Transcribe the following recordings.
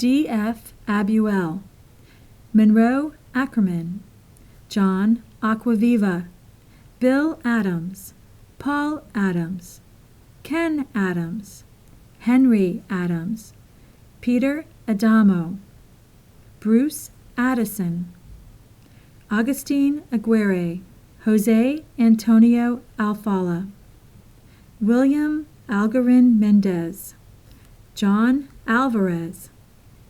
D.F. Abuel, Monroe Ackerman, John Aquaviva, Bill Adams, Paul Adams, Ken Adams, Henry Adams, Peter Adamo, Bruce Addison, Augustine Aguirre, Jose Antonio Alfala, William Algarin Mendez, John Alvarez,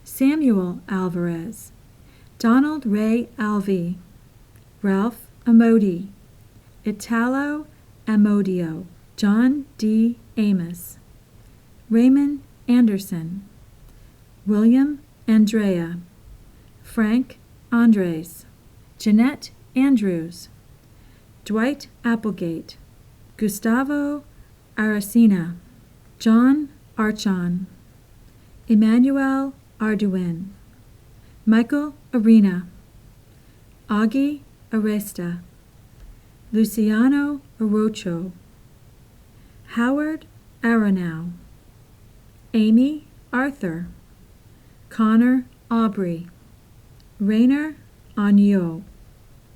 Samuel Alvarez, Donald Ray Alvey, Ralph Amodi, Italo Amodio, John D. Amos, Raymond Anderson, William Andrea, Frank Andres, Jeanette Andrews, Dwight Applegate, Gustavo Aracena, John Archon, Emmanuel Arduin, Michael Arena, Augie Aresta, Luciano Orocho, Howard Aronow, Amy Arthur, Connor Aubrey, Rainer Agnew,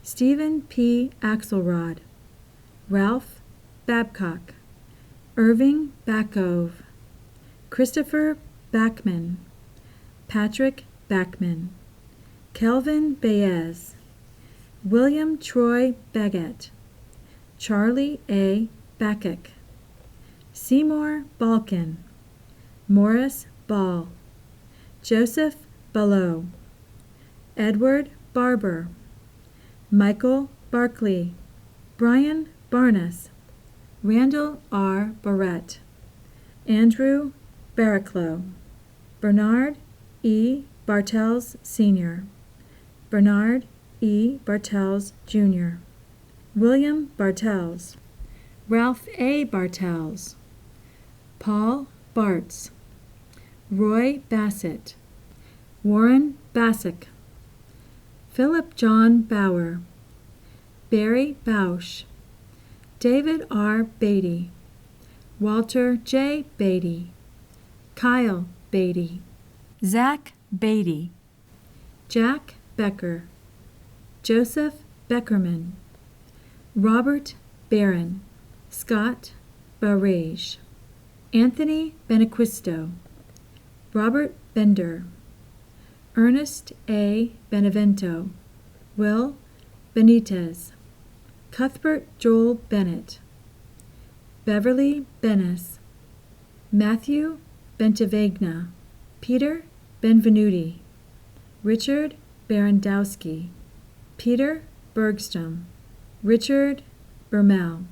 Stephen P. Axelrod, Ralph Babcock, Irving Backove, Christopher Backman, Patrick Backman, Kelvin Baez, William Troy Baggett, Charlie A. Backick, Seymour Balkin, Morris Ball, Joseph Ballot, Edward Barber, Michael Barkley, Brian Barnes, Randall R. Barrett, Andrew Barraclough, Bernard E. Bartels Sr., Bernard E. Bartels Jr., William Bartels, Ralph A. Bartels, Paul Bartz, Roy Bassett, Warren Bassick, Philip John Bauer, Barry Bausch, David R. Beatty, Walter J. Beatty, Kyle Beatty, Zach Beatty, Jack Becker, Joseph Beckerman, Robert Barron, Scott Barrage, Anthony Benequisto, Robert Bender, Ernest A. Benevento, Will Benitez, Cuthbert Joel Bennett, Beverly Bennis, Matthew Bentavegna, Peter Benvenuti, Richard Barandowski, Peter Bergstrom, Richard Bermel,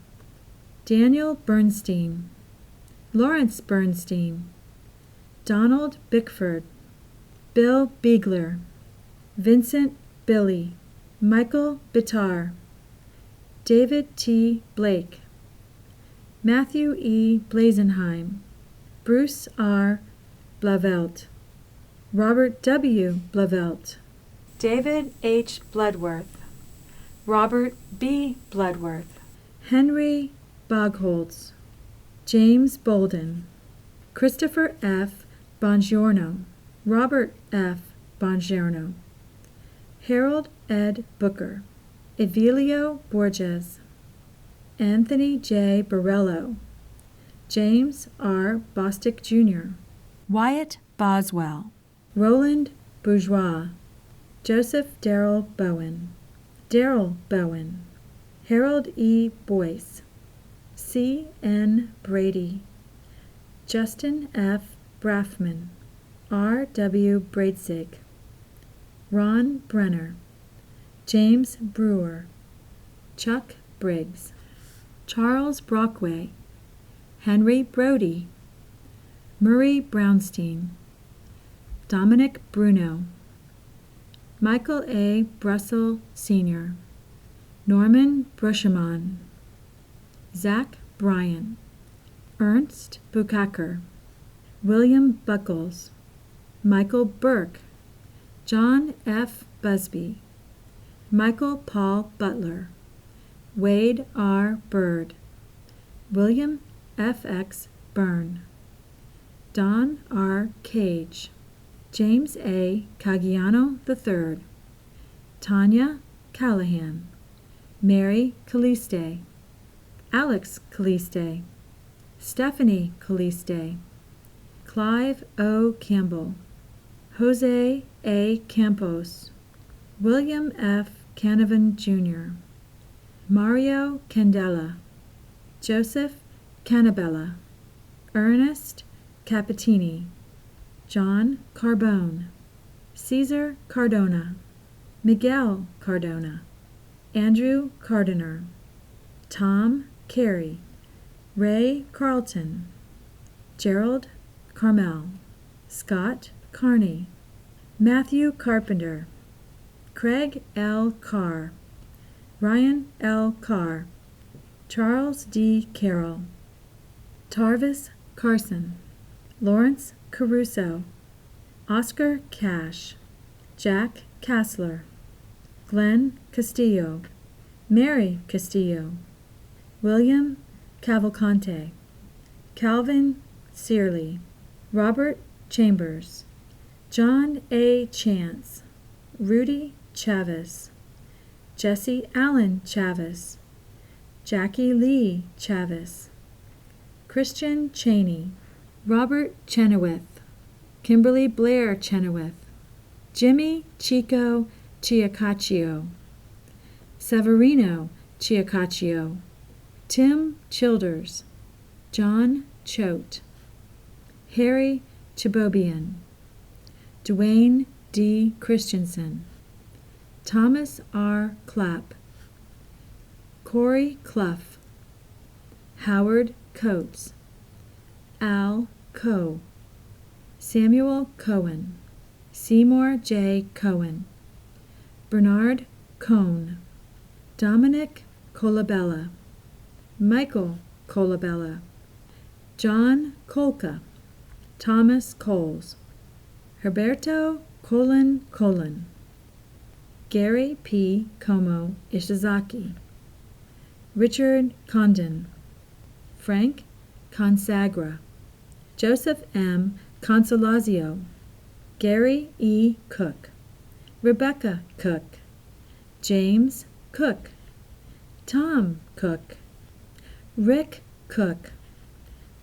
Daniel Bernstein, Lawrence Bernstein, Donald Bickford, Bill Biegler, Vincent Billy, Michael Bitar, David T. Blake, Matthew E. Blazenheim, Bruce R. Blavelt, Robert W. Blavelt, David H. Bloodworth, Robert B. Bloodworth, Henry Bogholtz, James Bolden, Christopher F. Bongiorno, Robert F. Bongiorno, Harold Ed Booker, Evelio Borges, Anthony J. Borello, James R. Bostick Jr., Wyatt Boswell, Roland Bourgeois, Joseph Darrell Bowen, Darrell Bowen, Harold E. Boyce, C. N. Brady, Justin F. Braffman, R. W. Braidzig, Ron Brenner, James Brewer, Chuck Briggs, Charles Brockway, Henry Brody, Murray Brownstein, Dominic Bruno, Michael A. Brussel Sr., Norman Brusheman, Zach Bryan, Ernst Bukacker, William Buckles, Michael Burke, John F. Busby, Michael Paul Butler, Wade R. Bird, William F. X. Byrne, Don R. Cage, James A. Caggiano III, Tanya Callahan, Mary Caliste, Alex Caliste, Stephanie Caliste, Clive O. Campbell, Jose A. Campos, William F. Canavan Jr., Mario Candela, Joseph Canabella, Ernest Capitini, John Carbone, Caesar Cardona, Miguel Cardona, Andrew Cardiner, Tom Carey, Ray Carlton, Gerald Carmel, Scott Carney, Matthew Carpenter, Craig L. Carr, Ryan L. Carr, Charles D. Carroll, Tarvis Carson, Lawrence Caruso, Oscar Cash, Jack Kassler, Glenn Castillo, Mary Castillo, William Cavalcante, Calvin Searly, Robert Chambers, John A. Chance, Rudy Chavez, Jesse Allen Chavez, Jackie Lee Chavez, Christian Cheney, Robert Chenoweth, Kimberly Blair Chenoweth, Jimmy Chico Chiacaccio, Severino Chiacaccio, Tim Childers, John Choate, Harry Chabobian, Dwayne D. Christensen, Thomas R. Clapp, Corey Clough, Howard Coates, Al Coe, Samuel Cohen, Seymour J. Cohen, Bernard Cohn, Dominic Colabella, Michael Colabella, John Kolka, Thomas Coles, Herberto Colon, Gary P. Como Ishizaki, Richard Condon, Frank Consagra, Joseph M. Consolazio, Gary E. Cook, Rebecca Cook, James Cook, Tom Cook, Rick Cook,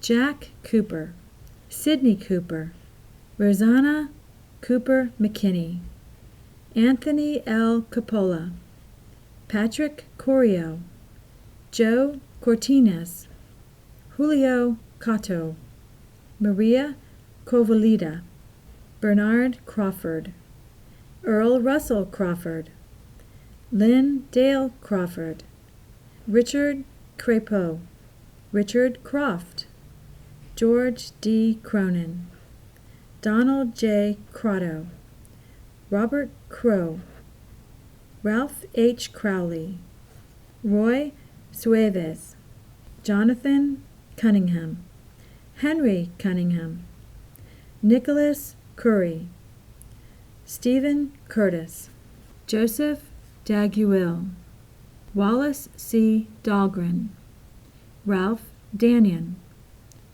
Jack Cooper, Sidney Cooper, Rosanna Cooper McKinney, Anthony L. Coppola, Patrick Corio, Joe Cortines, Julio Cato, Maria Covalida, Bernard Crawford, Earl Russell Crawford, Lynn Dale Crawford, Richard Crepeau, Richard Croft, George D. Cronin, Donald J. Crotto, Robert Crow, Ralph H. Crowley, Roy Sueves, Jonathan Cunningham, Henry Cunningham, Nicholas Curry, Stephen Curtis, Joseph Daguil, Wallace C. Dahlgren, Ralph Danion,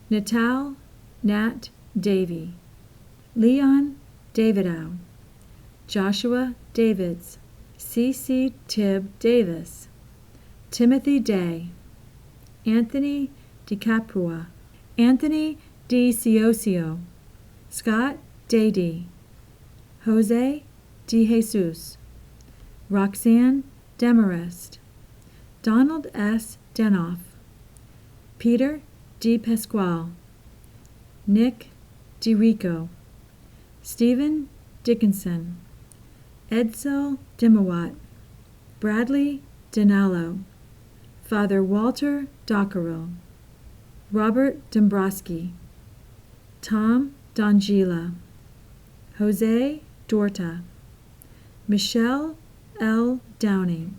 Natal Nat Davy, Leon Davidow, Joshua Davids, C.C. Tibb Davis, Timothy Day, Anthony DiCapua, Anthony D. Ciosio, Scott Dady, Jose De Jesus, Roxanne Demarest, Donald S. Denoff, Peter D. Pasquale, Nick DiRico, Stephen Dickinson, Edsel Dimawat, Bradley Dinallo, Father Walter Dockerel, Robert Dombrowski, Tom Dongila, Jose Dorta, Michelle L. Downing,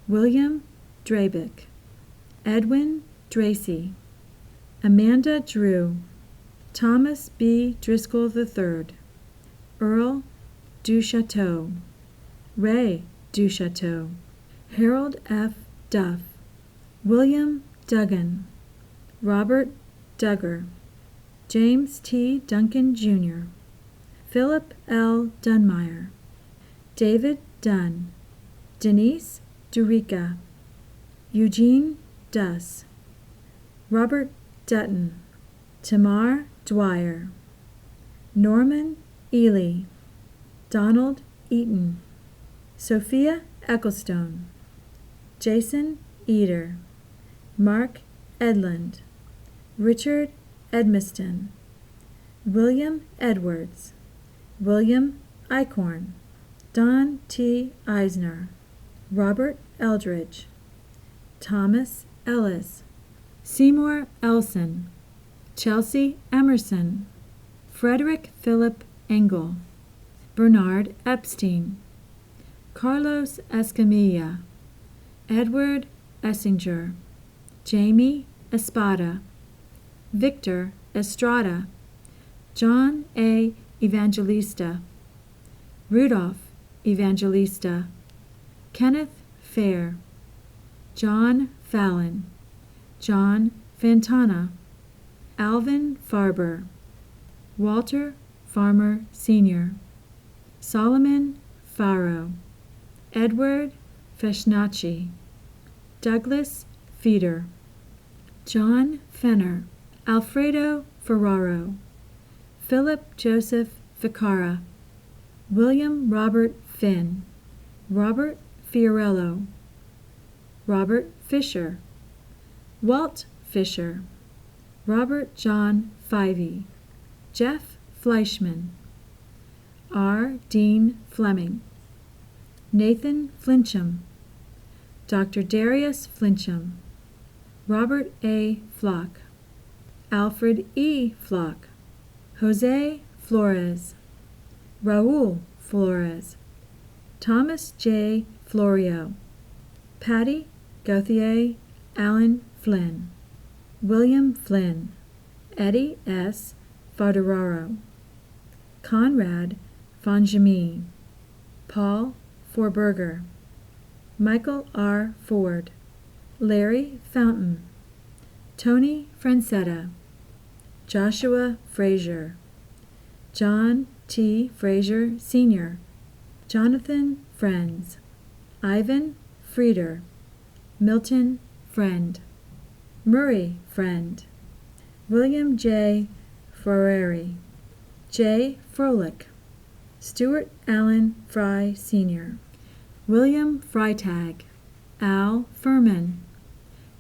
William Drabick, Edwin Dracy, Amanda Drew, Thomas B. Driscoll III, Earl Duchateau, Ray Duchateau, Harold F. Duff, William Duggan, Robert Duggar, James T. Duncan, Jr., Philip L. Dunmeyer, David Dunn, Denise Durica, Eugene Duss, Robert Dutton, Tamar Dwyer, Norman Ely, Donald Eaton, Sophia Ecclestone, Jason Eder, Mark Edlund, Richard Edmiston, William Edwards, William Eichhorn, Don T. Eisner, Robert Eldridge, Thomas Ellis, Seymour Elson, Chelsea Emerson, Frederick Philip Engel, Bernard Epstein, Carlos Escamilla, Edward Essinger, Jamie Espada, Victor Estrada, John A. Evangelista, Rudolph Evangelista, Kenneth Fair, John Fallon, John Fantana, Alvin Farber, Walter Farmer Sr., Solomon Faro, Edward Feshnacci, Douglas Feeder, John Fenner, Alfredo Ferraro, Philip Joseph Ficara, William Robert Finn, Robert Fiorello, Robert Fisher, Walt Fisher, Robert John Fivey, Jeff Fleischman, R. Dean Fleming, Nathan Flincham, Dr. Darius Flincham, Robert A. Flock, Alfred E. Flock, Jose Flores, Raul Flores, Thomas J. Florio, Patty Gauthier Allen Flynn, William Flynn, Eddie S. Farderaro, Conrad Fonjami, Paul Forberger, Michael R. Ford, Larry Fountain, Tony Francetta, Joshua Frazier, John T. Frazier Sr., Jonathan Friends, Ivan Frieder, Milton Friend, Murray Friend, William J. Ferrari, J. Froelich, Stuart Allen Fry Sr., William Freitag, Al Furman,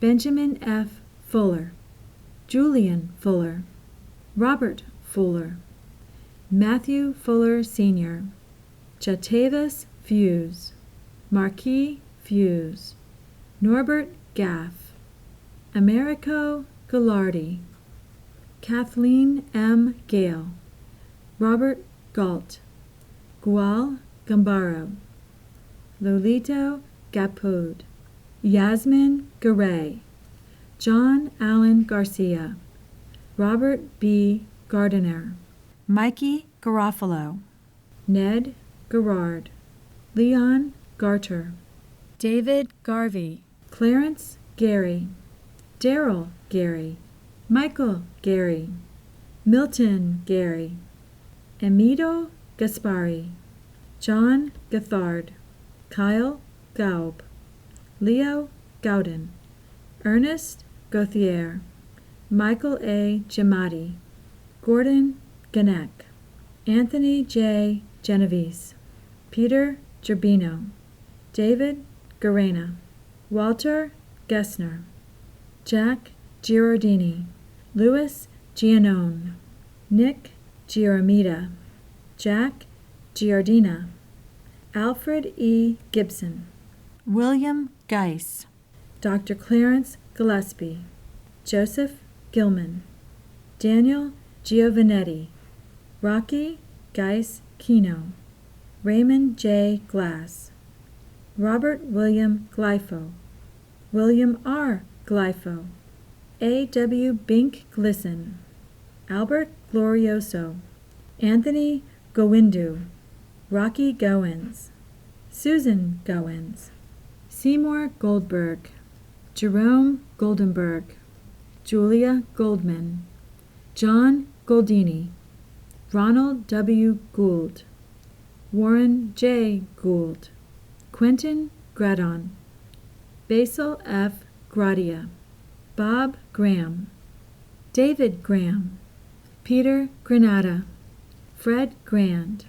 Benjamin F. Fuller, Julian Fuller, Robert Fuller, Matthew Fuller Sr., Jatavis Fuse, Marquis Fuse, Norbert Gaff, Americo Gallardi, Kathleen M. Gale, Robert Galt, Gual Gambaro, Lolito Gapud, Yasmin Garay, John Allen Garcia, Robert B. Gardiner, Mikey Garofalo, Ned Garrard, Leon Garter, David Garvey, Clarence Gary, Darrell Gary, Michael Gary, Milton Gary, Amido Gaspari, John Gathard, Kyle Gaub, Leo Gowden, Ernest Gauthier, Michael A. Giamatti, Gordon Ganek, Anthony J. Genovese, Peter Gerbino, David Garena, Walter Gessner, Jack Girardini, Louis Giannone, Nick Giaramita, Jack Giardina, Alfred E. Gibson, William Geiss, Dr. Clarence Gillespie, Joseph Gilman, Daniel Giovanetti, Rocky Geiss Kino, Raymond J. Glass, Robert William Glypho, William R. Glypho, A. W. Bink Glisson, Albert Glorioso, Anthony Gowindu, Rocky Goins, Susan Goins, Seymour Goldberg, Jerome Goldenberg, Julia Goldman, John Goldini, Ronald W. Gould, Warren J. Gould, Quentin Gradon, Basil F. Gradia, Bob Graham, David Graham, Peter Granata, Fred Grand,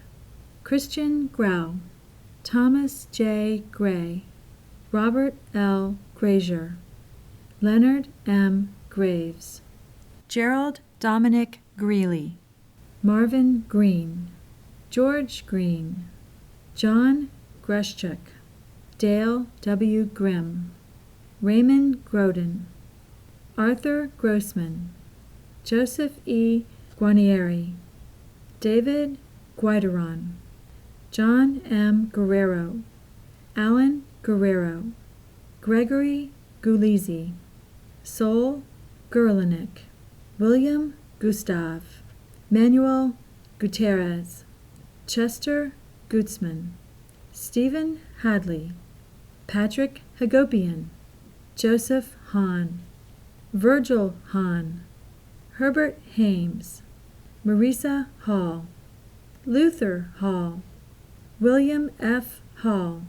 Christian Grau, Thomas J. Gray, Robert L. Grazier, Leonard M. Graves, Gerald Dominic Greeley, Marvin Green, George Green, John Greschuk, Dale W. Grimm, Raymond Groden, Arthur Grossman, Joseph E. Guarnieri, David Guideron, John M. Guerrero, Alan Guerrero, Gregory Gulizzi, Sol Gerlinick, William Gustav, Manuel Gutierrez, Chester Gutzman, Stephen Hadley, Patrick Hagopian, Joseph Hahn, Virgil Hahn, Herbert Hames, Marisa Hall, Luther Hall, William F. Hall,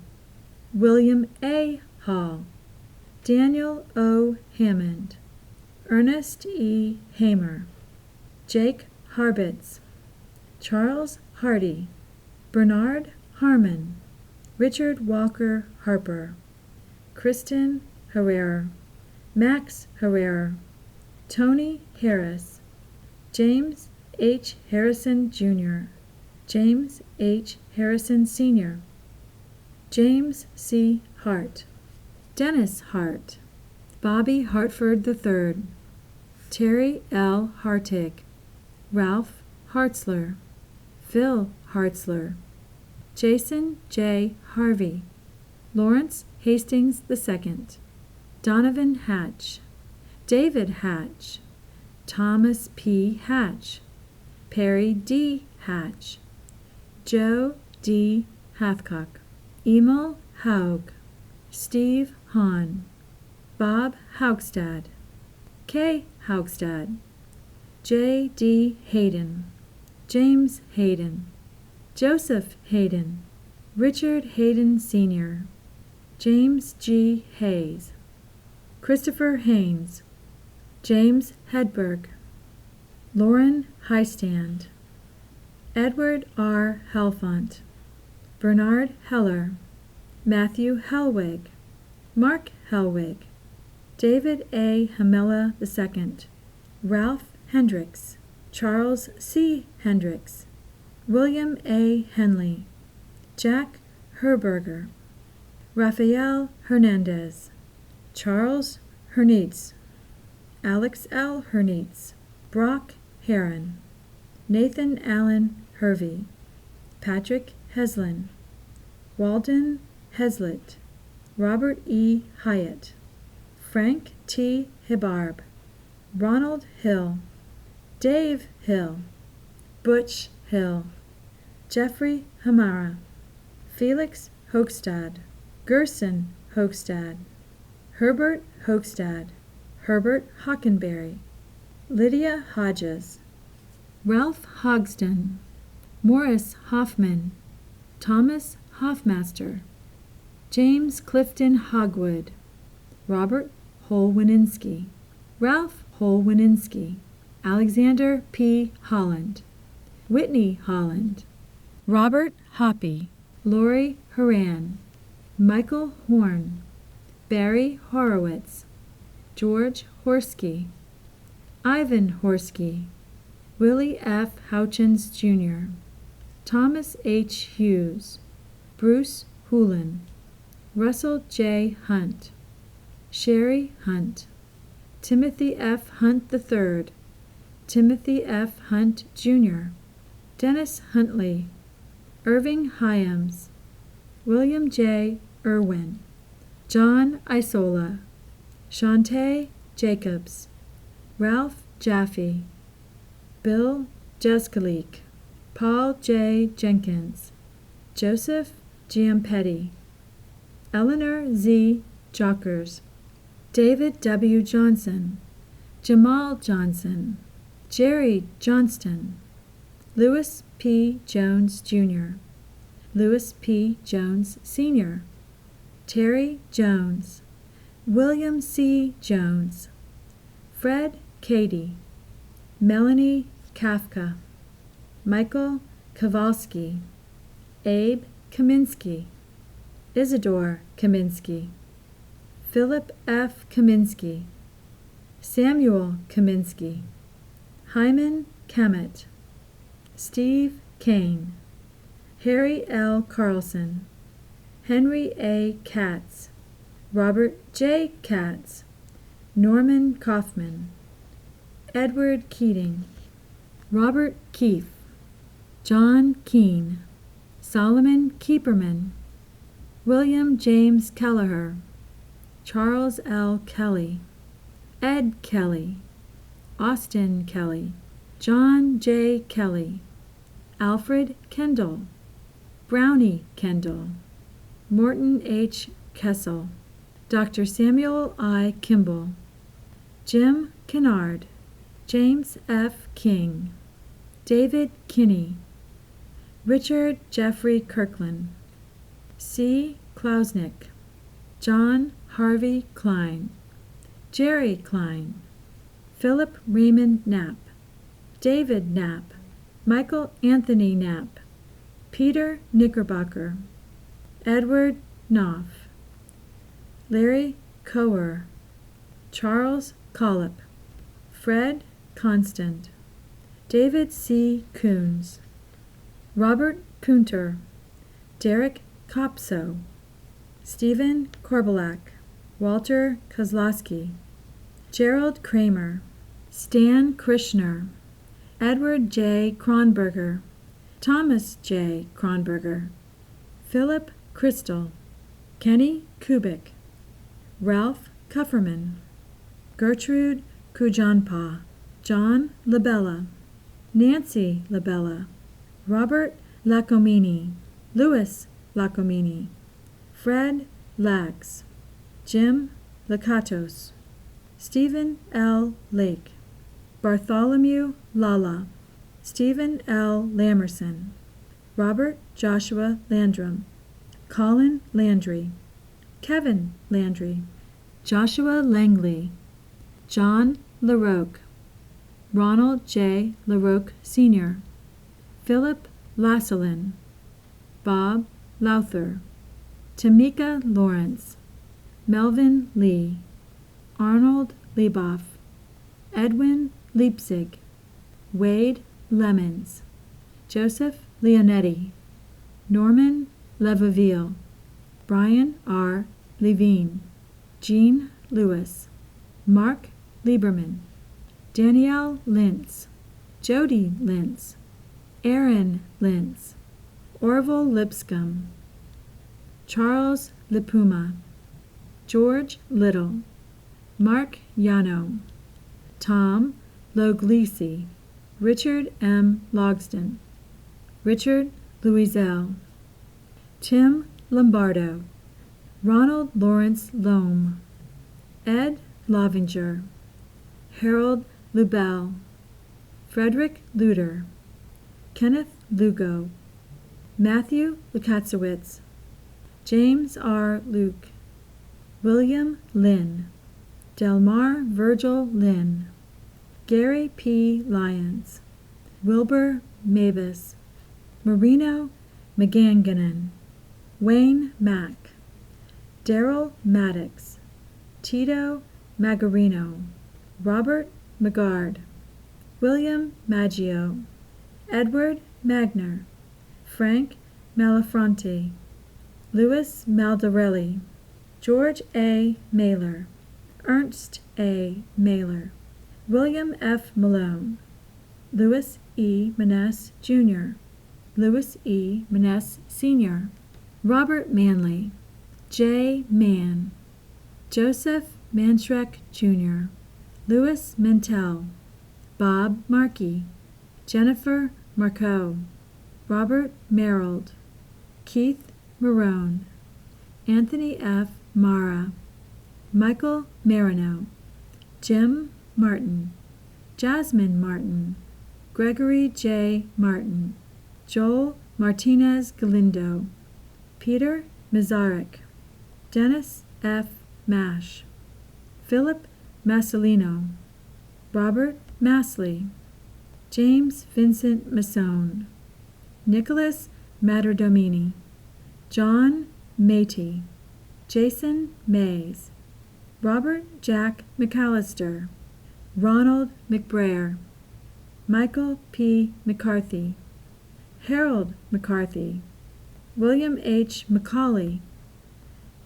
William A. Hall, Daniel O. Hammond, Ernest E. Hamer, Jake Harbitz, Charles Hardy, Bernard Harmon, Richard Walker Harper, Kristen Herrera, Max Herrera, Tony Harris, James H. Harrison Jr., James H. Harrison Sr., James C. Hart, Dennis Hart, Bobby Hartford III, Terry L. Hartig, Ralph Hartzler, Phil Hartzler, Jason J. Harvey, Lawrence Hastings II, Donovan Hatch, David Hatch, Thomas P. Hatch, Perry D. Hatch, Joe D. Hathcock, Emil Haug, Steve Hahn, Bob Haugstad, Kay Haugstad, J. D. Hayden, James Hayden, Joseph Hayden, Richard Hayden Sr., James G. Hayes, Christopher Haynes, James Hedberg, Lauren Heistand, Edward R. Helfont, Bernard Heller, Matthew Helwig, Mark Helwig, David A. Hamilla II, Ralph Hendricks, Charles C. Hendricks, William A. Henley, Jack Herberger, Rafael Hernandez, Charles Hernitz, Alex L. Hernitz, Brock Heron, Nathan Allen Hervey, Patrick Heslin, Walden Heslett, Robert E. Hyatt, Frank T. Hibarb, Ronald Hill, Dave Hill, Butch Hill, Jeffrey Hamara, Felix Hochstad, Gerson Hochstad, Herbert Hochstad, Herbert Hockenberry, Lydia Hodges, Ralph Hogsden, Morris Hoffman, Thomas Hoffmaster, James Clifton Hogwood, Robert Holwininsky, Ralph Holwininsky, Alexander P. Holland, Whitney Holland, Robert Hoppy, Lori Horan, Michael Horn, Barry Horowitz, George Horsky, Ivan Horsky, Willie F. Houchins Jr., Thomas H. Hughes, Bruce Houlihan, Russell J. Hunt, Sherry Hunt, Timothy F. Hunt III, Timothy F. Hunt Jr., Dennis Huntley, Irving Hyams, William J. Irwin, John Isola, Shantae Jacobs, Ralph Jaffe, Bill Jeskalik, Paul J. Jenkins, Joseph Giampetti, Eleanor Z. Jockers, David W. Johnson, Jamal Johnson, Jerry Johnston, Lewis P. Jones, Jr., Lewis P. Jones, Sr., Terry Jones, William C. Jones, Fred Cady, Melanie Kafka, Michael Kowalski, Abe Kaminsky, Isidore Kaminsky, Philip F. Kaminsky, Samuel Kaminsky, Hyman Kemet, Steve Kane, Harry L. Carlson, Henry A. Katz, Robert J. Katz, Norman Kaufman, Edward Keating, Robert Keefe, John Keene, Solomon Keeperman, William James Kelleher, Charles L. Kelly, Ed Kelly, Austin Kelly, John J. Kelly, Alfred Kendall, Brownie Kendall, Morton H. Kessel, Dr. Samuel I. Kimball, Jim Kennard, James F. King, David Kinney, Richard Jeffrey Kirkland, C. Klausnick, John Harvey Klein, Jerry Klein, Philip Raymond Knapp, David Knapp, Michael Anthony Knapp, Peter Knickerbocker, Edward Knopf, Larry Coer, Charles Collip, Fred Constant, David C. Coons, Robert Kunter, Derek Kopso, Stephen Korbelak, Walter Kozlowski, Gerald Kramer, Stan Krishner, Edward J. Kronberger, Thomas J. Kronberger, Philip Crystal, Kenny Kubik, Ralph Kufferman, Gertrude Kujanpa, John Labella, Nancy Labella, Robert Lacomini, Louis Lacomini, Fred Lax, Jim Lakatos, Stephen L. Lake, Bartholomew Lala, Stephen L. Lamerson, Robert Joshua Landrum, Colin Landry, Kevin Landry, Joshua Langley, John LaRoque, Ronald J. LaRoque Sr., Philip Lasselin, Bob Lowther, Tamika Lawrence, Melvin Lee, Arnold Leboff, Edwin Leipzig, Wade Lemons, Joseph Leonetti, Norman Levaville, Brian R. Levine, Jean Lewis, Mark Lieberman, Danielle Lintz, Jody Lintz, Aaron Lintz, Orville Lipscomb, Charles Lipuma, George Little, Mark Yano, Tom Loglisi, Richard M. Logston, Richard Louiselle, Tim Lombardo, Ronald Lawrence Loam, Ed Lovinger, Harold Lubell, Frederick Luter, Kenneth Lugo, Matthew Lukatsowitz, James R. Luke, William Lynn, Delmar Virgil Lynn, Gary P. Lyons, Wilbur Mavis, Marino McGanganon, Wayne Mack, Darrell Maddox, Tito Magarino, Robert Magard, William Maggio, Edward Magner, Frank Malafronte, Louis Maldarelli, George A. Mailer, Ernst A. Mailer, William F. Malone, Louis E. Maness, Jr., Louis E. Maness, Sr., Robert Manley, J. Mann, Joseph Manschreck, Jr., Louis Mentel, Bob Markey, Jennifer Marcoux, Robert Merrill, Keith Marone, Anthony F. Mara, Michael Marino, Jim Martin, Jasmine Martin, Gregory J. Martin, Joel Martinez Galindo, Peter Mizarek, Dennis F. Mash, Philip Massolino, Robert Massley, James Vincent Masson, Nicholas Matterdomini, John Matey, Jason Mays, Robert Jack McAllister, Ronald McBrayer, Michael P. McCarthy, Harold McCarthy, William H. McCauley,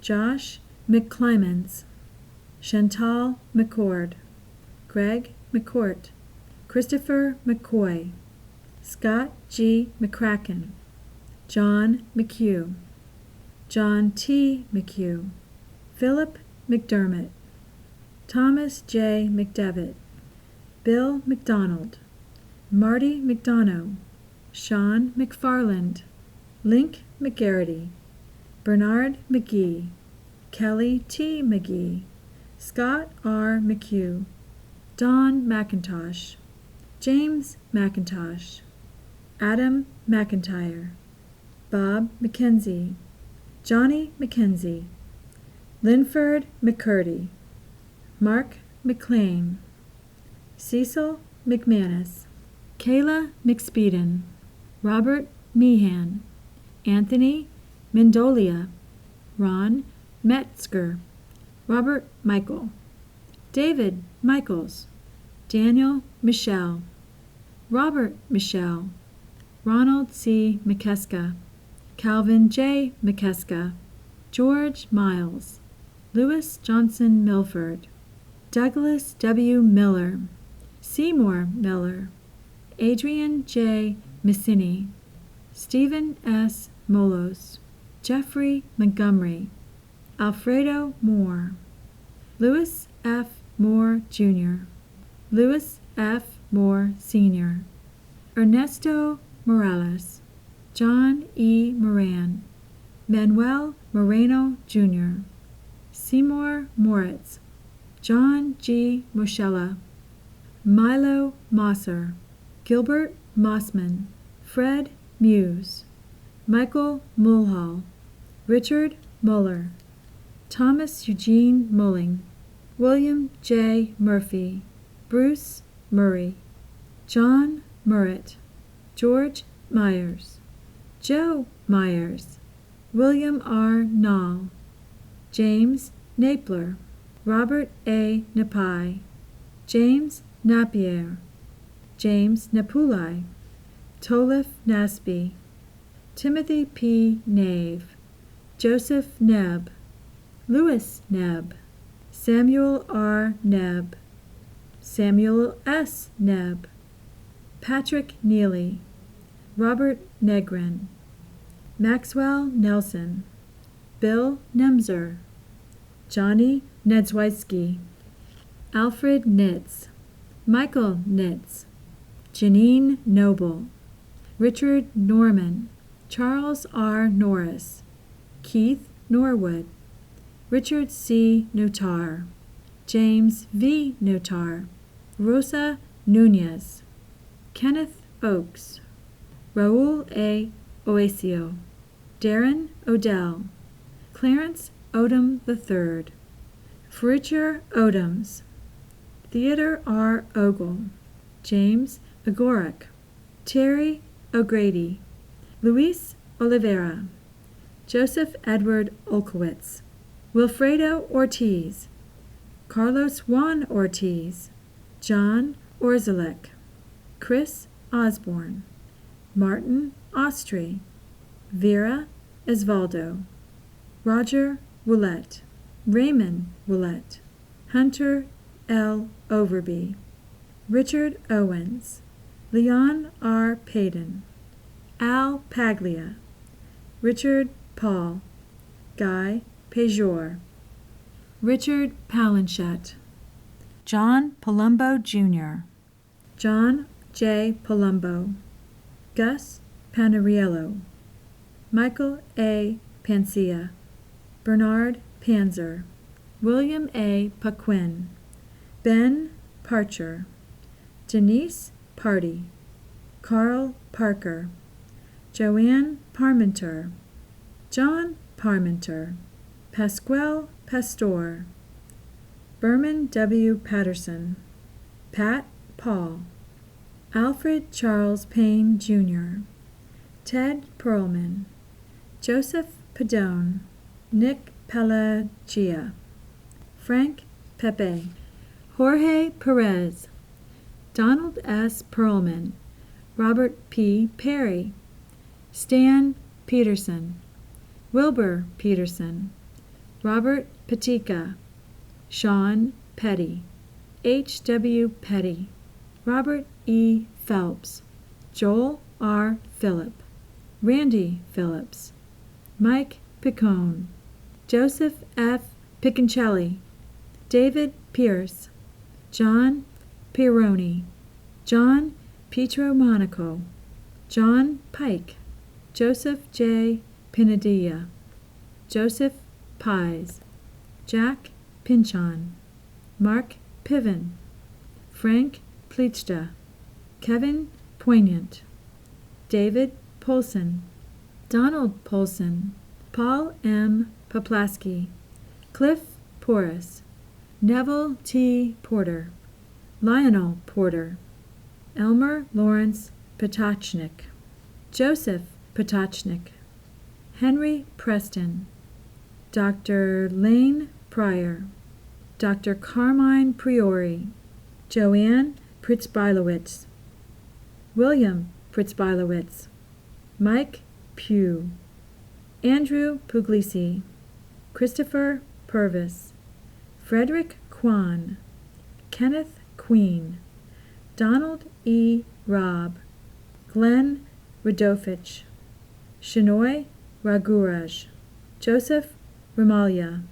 Josh McClymans, Chantal McCord, Greg McCourt, Christopher McCoy, Scott G. McCracken, John McHugh, John T. McHugh, Philip McDermott, Thomas J. McDevitt, Bill McDonald, Marty McDonough, Sean McFarland, Link McGarity, Bernard McGee, Kelly T. McGee, Scott R. McHugh, Don McIntosh, James McIntosh, Adam McIntyre, Bob McKenzie, Johnny McKenzie, Linford McCurdy, Mark McLean, Cecil McManus, Kayla McSpeeden, Robert Meehan, Anthony Mendolia, Ron Metzger, Robert Michael, David Michaels, Daniel Michelle, Robert Michelle, Ronald C. McKeska, Calvin J. McKeska, George Miles, Louis Johnson Milford, Douglas W. Miller, Seymour Miller, Adrian J. Messini, Stephen S. Molos, Jeffrey Montgomery, Alfredo Moore, Louis F. Moore, Jr., Louis F. Moore, Sr., Ernesto Morales, John E. Moran, Manuel Moreno, Jr., Seymour Moritz, John G. Moschella, Milo Mosser, Gilbert Mossman, Fred Muse, Michael Mulhall, Richard Muller, Thomas Eugene Mulling, William J. Murphy, Bruce Murray, John Murrett, George Myers, Joe Myers, William R. Nall, James Napler, Robert A. Napai, James Napier, James Napulai, Tolif Nasby, Timothy P. Nave, Joseph Nebb, Louis Nebb, Samuel R. Nebb, Samuel S. Nebb, Patrick Neely, Robert Negrin, Maxwell Nelson, Bill Nemzer, Johnny Nedzweitsky, Alfred Nitz, Michael Nitz, Janine Noble, Richard Norman, Charles R. Norris, Keith Norwood, Richard C. Notar, James V. Notar, Rosa Nunez, Kenneth Oakes, Raul A. Oasio, Darren Odell, Clarence Odom III, Fritcher Odoms, Theodore R. Ogle, James Agoric, Terry O'Grady, Luis Oliveira, Joseph Edward Olkowitz, Wilfredo Ortiz, Carlos Juan Ortiz, John Orzalek, Chris Osborne, Martin Austri, Vera Osvaldo, Roger Willett, Raymond Willett, Hunter L. Overby, Richard Owens, Leon R. Payden, Al Paglia, Richard Paul, Guy Pejor, Richard Palanchette, John Palumbo Jr., John J. Palumbo, Gus Panariello, Michael A. Pancia, Bernard Panzer, William A. Paquin, Ben Parcher, Denise Party, Carl Parker, Joanne Parmenter, John Parmenter, Pasquale Pastor, Berman W. Patterson, Pat Paul, Alfred Charles Payne, Jr., Ted Perlman, Joseph Padone, Nick Pelagia, Frank Pepe, Jorge Perez, Donald S. Perlman, Robert P. Perry, Stan Peterson, Wilbur Peterson, Robert Patika, Sean Petty, H. W. Petty, Robert E. Phelps, Joel R. Phillip, Randy Phillips, Mike Picone, Joseph F. Piccincelli, David Pierce, John Pironi, John Pietro Monaco, John Pike, Joseph J. Pinadilla, Joseph Pies, Jack Pinchon, Mark Piven, Frank Plichta, Kevin Poignant, David Polson, Donald Polson, Paul M. Poplaski, Cliff Porras, Neville T. Porter, Lionel Porter, Elmer Lawrence Potachnik, Joseph Potachnik, Henry Preston, Dr. Lane Pryor, Dr. Carmine Priori, Joanne Pritzbilowitz, William Pritzbilowitz, Mike Pugh, Andrew Puglisi, Christopher Purvis, Frederick Kwan, Kenneth Queen, Donald E. Robb, Glenn Radofich, Shinoy Raguraj, Joseph Ramalia,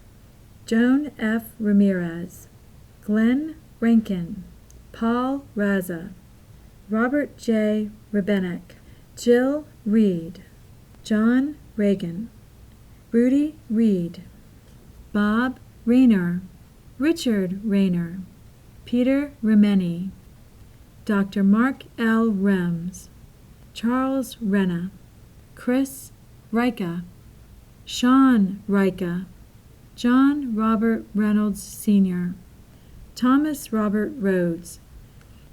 Joan F. Ramirez, Glenn Rankin, Paul Raza, Robert J. Rebenek, Jill Reed, John Reagan, Rudy Reed, Bob Rayner, Richard Rayner, Peter Remeni, Dr. Mark L. Rems, Charles Renna, Chris Rika, Sean Rika, John Robert Reynolds Sr., Thomas Robert Rhodes,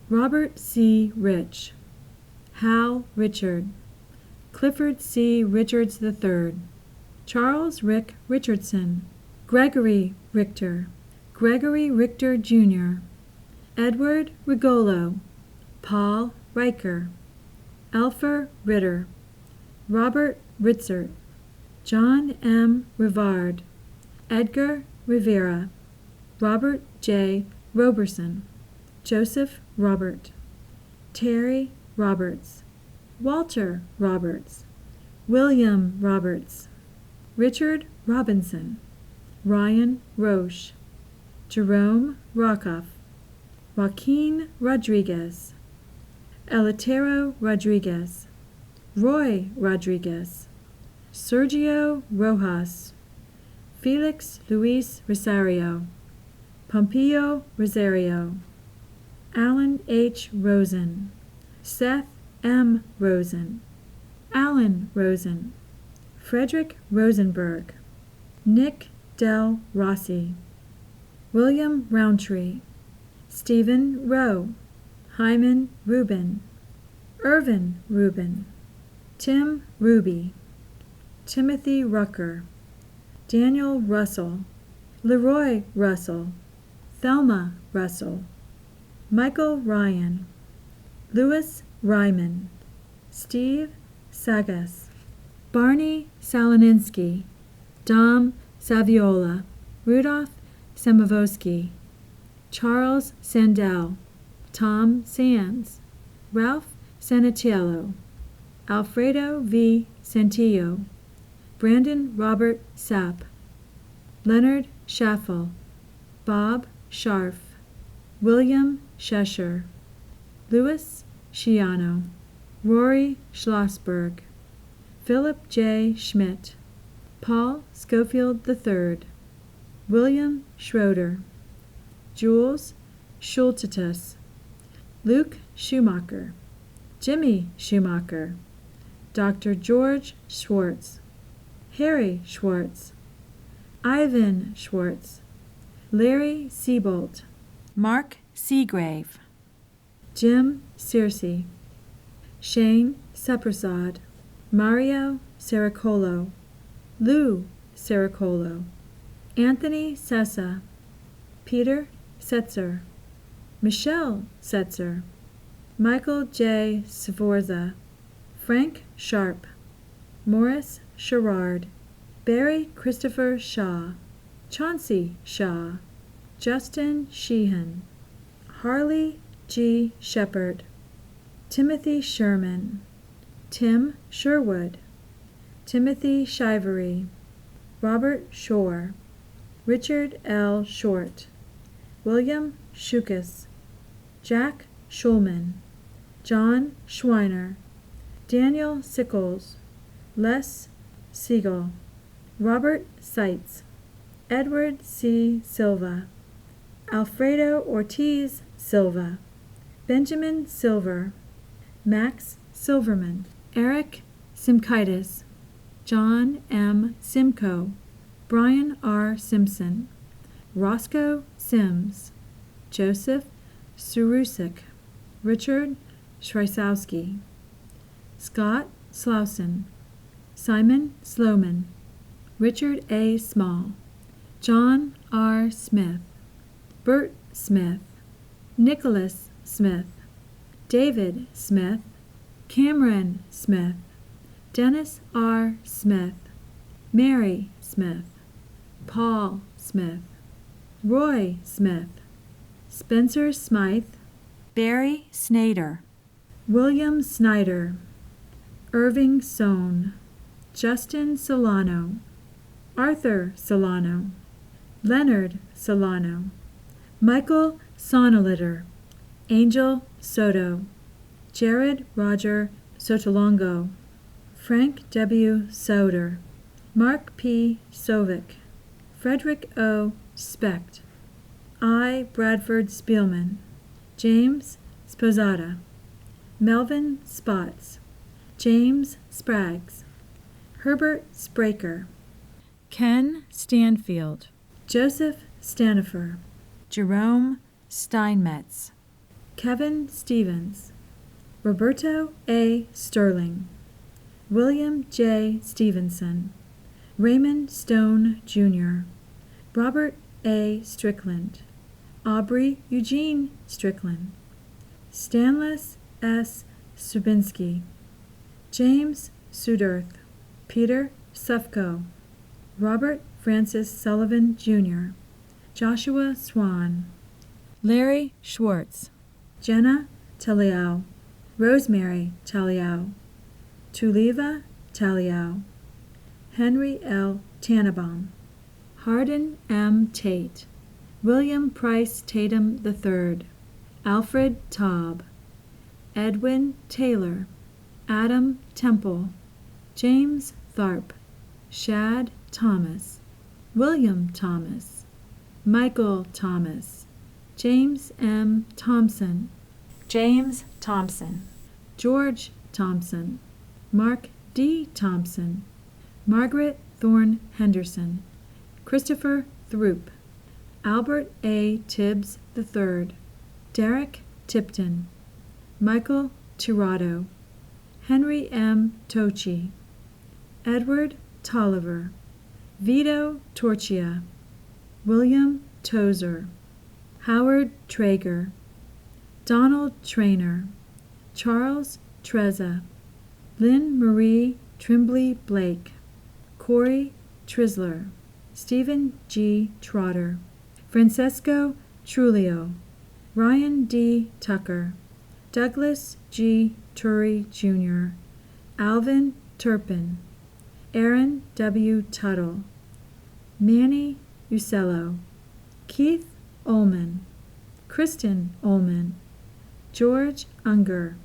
Robert C. Rich, Hal Richard, Clifford C. Richards III, Charles Rick Richardson, Gregory Richter, Gregory Richter Jr., Edward Rigolo, Paul Riker, Alfer Ritter, Robert Ritzert, John M. Rivard, Edgar Rivera, Robert J. Roberson, Joseph Robert, Terry Roberts, Walter Roberts, William Roberts, Richard Robinson, Ryan Roche, Jerome Rockoff, Joaquin Rodriguez, Elitero Rodriguez, Roy Rodriguez, Sergio Rojas, Felix Luis Rosario, Pompeo Rosario, Alan H. Rosen, Seth M. Rosen, Alan Rosen, Frederick Rosenberg, Nick Del Rossi, William Roundtree, Stephen Rowe, Hyman Rubin, Irvin Rubin, Tim Ruby, Timothy Rucker, Daniel Russell, Leroy Russell, Thelma Russell, Michael Ryan, Louis Ryman, Steve Sagas, Barney Saloninsky, Dom Saviola, Rudolph Samavoski, Charles Sandell, Tom Sands, Ralph Sanatiello, Alfredo V. Santillo, Brandon Robert Sapp, Leonard Schaffel, Bob Scharf, William Shesher, Louis Schiano, Rory Schlossberg, Philip J. Schmidt, Paul Schofield III, William Schroeder, Jules Schultetus, Luke Schumacher, Jimmy Schumacher, Dr. George Schwartz, Harry Schwartz, Ivan Schwartz, Larry Siebold, Mark Seagrave, Jim Searcy, Shane Seprasad, Mario Saracolo, Lou Saracolo, Anthony Sessa, Peter Setzer, Michelle Setzer, Michael J. Sforza, Frank Sharp, Morris Sherrard, Barry Christopher Shaw, Chauncey Shaw, Justin Sheehan, Harley G. Shepard, Timothy Sherman, Tim Sherwood, Timothy Shivery, Robert Shore, Richard L. Short, William Shukas, Jack Schulman, John Schweiner, Daniel Sickles, Les Siegel, Robert Seitz, Edward C. Silva, Alfredo Ortiz Silva, Benjamin Silver, Max Silverman, Eric Simkaitis, John M. Simcoe, Brian R. Simpson, Roscoe Sims, Joseph Surusik, Richard Schreisowski, Scott Slauson, Simon Sloman, Richard A. Small, John R. Smith, Bert Smith, Nicholas Smith, David Smith, Cameron Smith, Dennis R. Smith, Mary Smith, Paul Smith, Roy Smith, Spencer Smythe, Barry Snader, William Snyder, Irving Sohn, Justin Solano, Arthur Solano, Leonard Solano, Michael Sonoliter, Angel Soto, Jared Roger Sotolongo, Frank W. Soder, Mark P. Sovic, Frederick O. Specht, I. Bradford Spielman, James Sposata, Melvin Spots, James Spraggs, Herbert Spraker, Ken Stanfield, Joseph Stanifer, Jerome Steinmetz, Kevin Stevens, Roberto A. Sterling, William J. Stevenson, Raymond Stone, Jr., Robert A. Strickland, Aubrey Eugene Strickland, Stanlis S. Subinski, James Suderth, Peter Sufco, Robert Francis Sullivan, Jr., Joshua Swan, Larry Schwartz, Jenna Taliao, Rosemary Taliao, Tuliva Taliao, Henry L. Tannenbaum, Hardin M. Tate, William Price Tatum III, Alfred Taub, Edwin Taylor, Adam Temple, James Tharp, Shad Thomas, William Thomas, Michael Thomas, James M. Thompson, James Thompson, George Thompson, Mark D. Thompson, Margaret Thorne Henderson, Christopher Throop, Albert A. Tibbs III, Derek Tipton, Michael Tirado, Henry M. Tochi, Edward Tolliver, Vito Torchia, William Tozer, Howard Traeger, Donald Traynor, Charles Trezza, Lynn Marie Trimbley Blake, Corey Trisler, Stephen G. Trotter, Francesco Trulio, Ryan D. Tucker, Douglas G. Turry, Jr., Alvin Turpin, Aaron W. Tuttle, Manny Usello, Keith Ullman, Kristen Ullman, George Unger,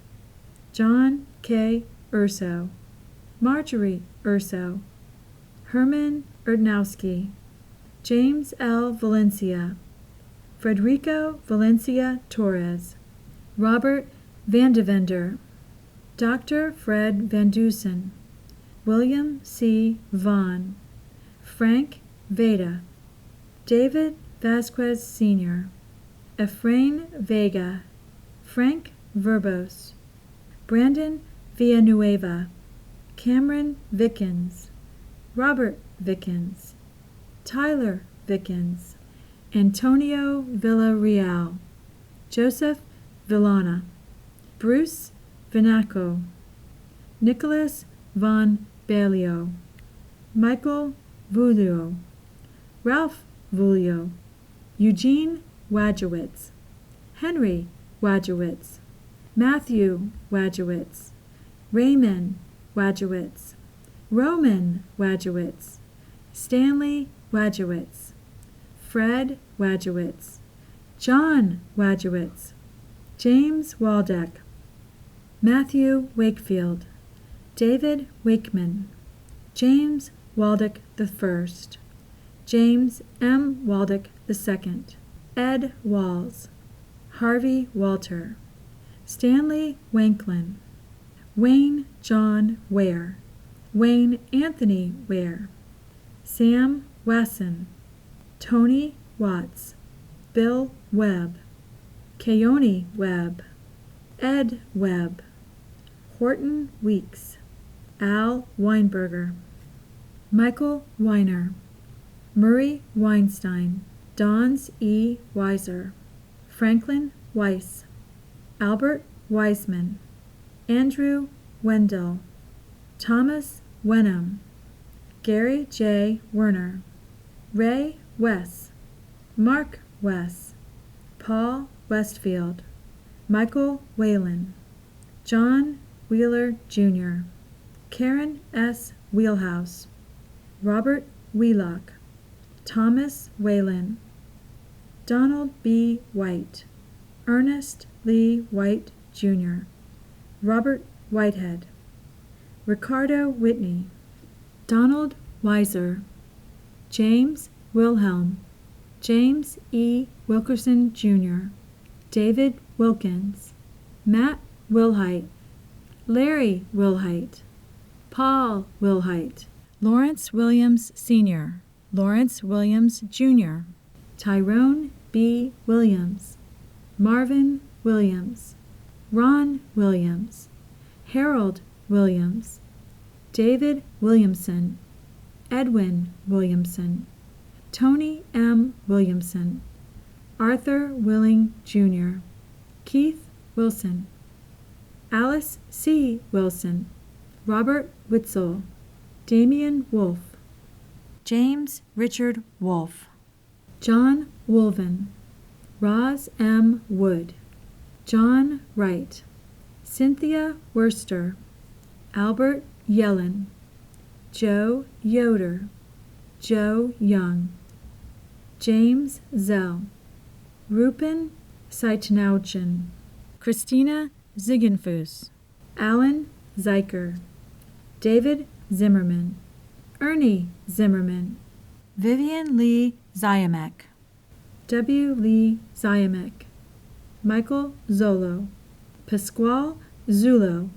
John K. Urso, Marjorie Urso, Herman Erdnowski, James L. Valencia, Frederico Valencia Torres, Robert Vandevender, Dr. Fred Van Dusen, William C. Vaughn, Frank Veda, David Vasquez Sr., Efrain Vega, Frank Verbos, Brandon Villanueva, Cameron Vickens, Robert Vickens, Tyler Vickens, Antonio Villarreal, Joseph Villana, Bruce Vinaco, Nicholas von Balio, Michael Vulio, Ralph Vulio, Eugene Wadjewitz, Henry Wadjewitz, Matthew Wadjewitz, Raymond Wadjewitz, Roman Wadjewitz, Stanley Wadjewitz, Fred Wadjewitz, John Wadjewitz, James Waldeck, Matthew Wakefield, David Wakeman, James Waldeck I, James M. Waldeck II, Ed Walls, Harvey Walter, Stanley Wanklin, Wayne John Ware, Wayne Anthony Ware, Sam Wasson, Tony Watts, Bill Webb, Keone Webb, Ed Webb, Horton Weeks, Al Weinberger, Michael Weiner, Murray Weinstein, Dons E. Weiser, Franklin Weiss, Albert Weisman, Andrew Wendell, Thomas Wenham, Gary J. Werner, Ray Wess, Mark Wess, Paul Westfield, Michael Whalen, John Wheeler Jr., Karen S. Wheelhouse, Robert Wheelock, Thomas Whalen, Donald B. White, Ernest Lee White, Jr., Robert Whitehead, Ricardo Whitney, Donald Weiser, James Wilhelm, James E. Wilkerson, Jr., David Wilkins, Matt Wilhite, Larry Wilhite, Paul Wilhite, Lawrence Williams, Sr., Lawrence Williams, Jr., Tyrone B. Williams, Marvin Williams, Ron Williams, Harold Williams, David Williamson, Edwin Williamson, Tony M. Williamson, Arthur Willing, Jr., Keith Wilson, Alice C. Wilson, Robert Witzel, Damian Wolfe, James Richard Wolfe, John Wolven, Roz M. Wood, John Wright, Cynthia Worster, Albert Yellen, Joe Yoder, Joe Young, James Zell, Rupen Seitnauchen, Christina Ziegenfuss, Alan Zeiker, David Zimmerman, Ernie Zimmerman, Vivian Lee Ziamek, W. Lee Ziamek, Michael Zolo, Pasquale Zulo,